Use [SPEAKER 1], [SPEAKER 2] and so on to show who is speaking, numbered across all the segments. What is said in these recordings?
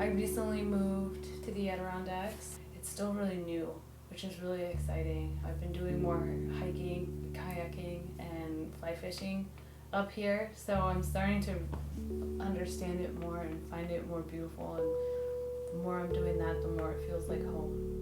[SPEAKER 1] I recently moved to the Adirondacks. It's still really new, which is really exciting. I've been doing more hiking, kayaking, and fly fishing up here, so I'm starting to understand it more and find it more beautiful, and the more I'm doing that, the more it feels like home.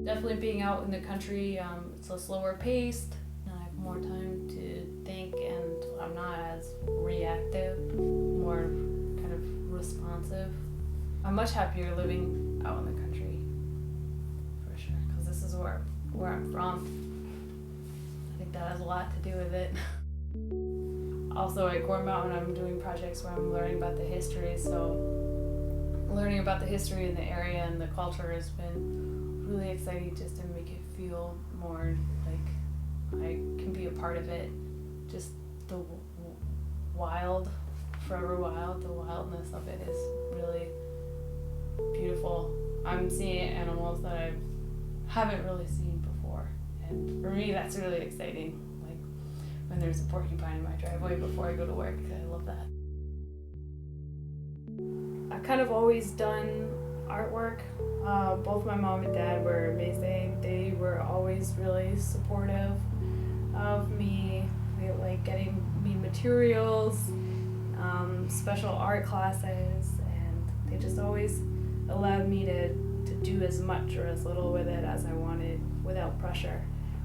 [SPEAKER 1] Definitely being out in the country, it's a slower paced, and I have more time to think, and I'm not as reactive, more kind of responsive. I'm much happier living out in the country, for sure, because this is where I'm from. I think that has a lot to do with it. Also at Koerner, I'm doing projects where I'm learning about the history, so learning about the history in the area and the culture has been really exciting, just to make it feel more like I can be a part of it. Just the wild, forever wild, the wildness of it is really beautiful. I'm seeing animals that I haven't really seen before, and for me that's really exciting. Like when there's a porcupine in my driveway before I go to work, I love that. I've kind of always done artwork. Both my mom and dad were amazing. They were always really supportive of me. They like getting me materials, special art classes, and they just always allowed me to do as much or as little with it as I wanted without pressure.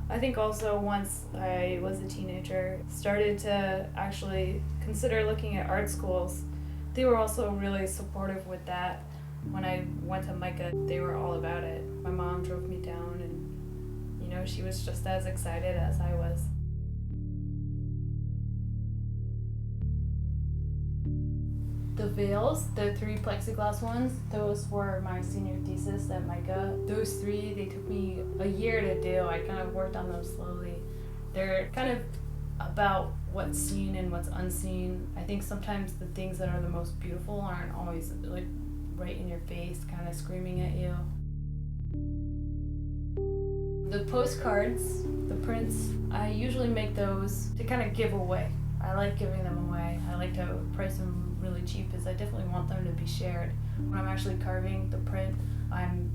[SPEAKER 1] I think also once I was a teenager, started to actually consider looking at art schools. They were also really supportive with that. When I went to MICA, they were all about it. My mom drove me down, and she was just as excited as I was. The veils, the 3 plexiglass ones, those were my senior thesis at MICA. Those 3, they took me a year to do. I kind of worked on them slowly. They're kind of about what's seen and what's unseen. I think sometimes the things that are the most beautiful aren't always like right in your face, kind of screaming at you. The postcards, the prints, I usually make those to kind of give away. I like giving them away. I like to price them really cheap because I definitely want them to be shared. When I'm actually carving the print, I'm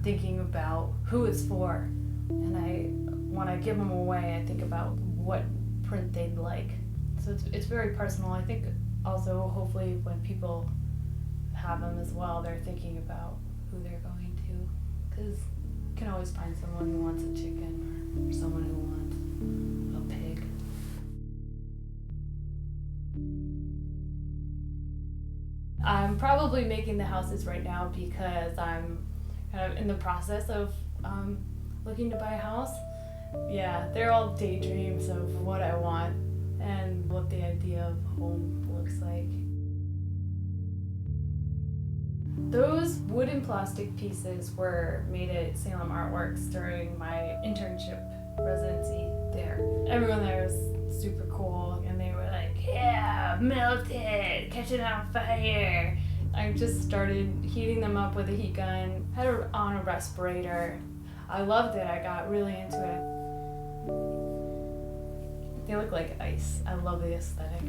[SPEAKER 1] thinking about who it's for, and when I give them away, I think about what print they'd like. So it's very personal. I think also hopefully when people have them as well, they're thinking about who they're going to, because you can always find someone who wants a chicken or someone who wants a pig. I'm probably making the houses right now because I'm kind of in the process of looking to buy a house. Yeah, they're all daydreams of what I want and what the idea of home looks like. Those wood and plastic pieces were made at Salem Artworks during my internship residency there. Everyone there was super cool, and they were like, yeah, melted, catch it on fire. I just started heating them up with a heat gun, had it on a respirator. I loved it. I got really into it. They look like ice. I love the aesthetic.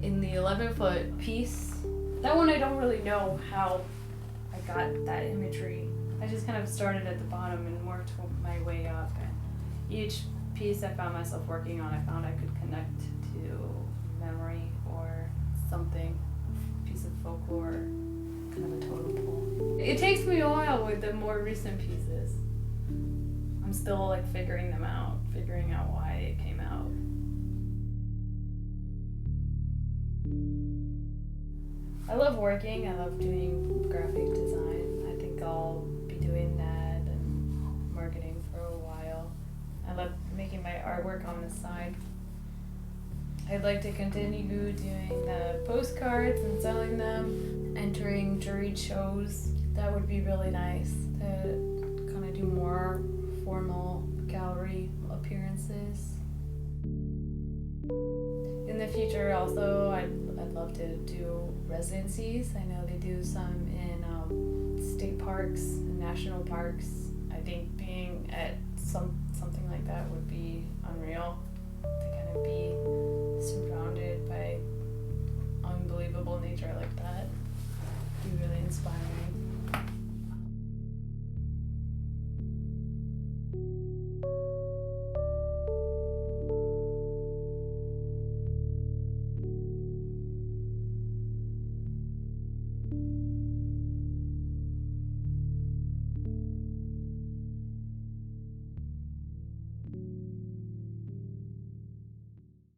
[SPEAKER 1] In the 11-foot piece, that one I don't really know how I got that imagery. I just kind of started at the bottom and worked my way up. And each piece I found myself working on, I found I could connect to memory or something, piece of folklore, kind of a totem pole. It takes me a while with the more recent pieces. I'm still like figuring out why it came out. I love working. I love doing graphic design. I think I'll be doing that and marketing for a while. I love making my artwork on the side. I'd like to continue doing the postcards and selling them, entering juried shows. That would be really nice to kind of do more formal gallery appearances. In the future also, I'd love to do residencies. I know they do some in state parks and national parks. I think being at something like that would be unreal, to kind of be surrounded by unbelievable nature like that. Be really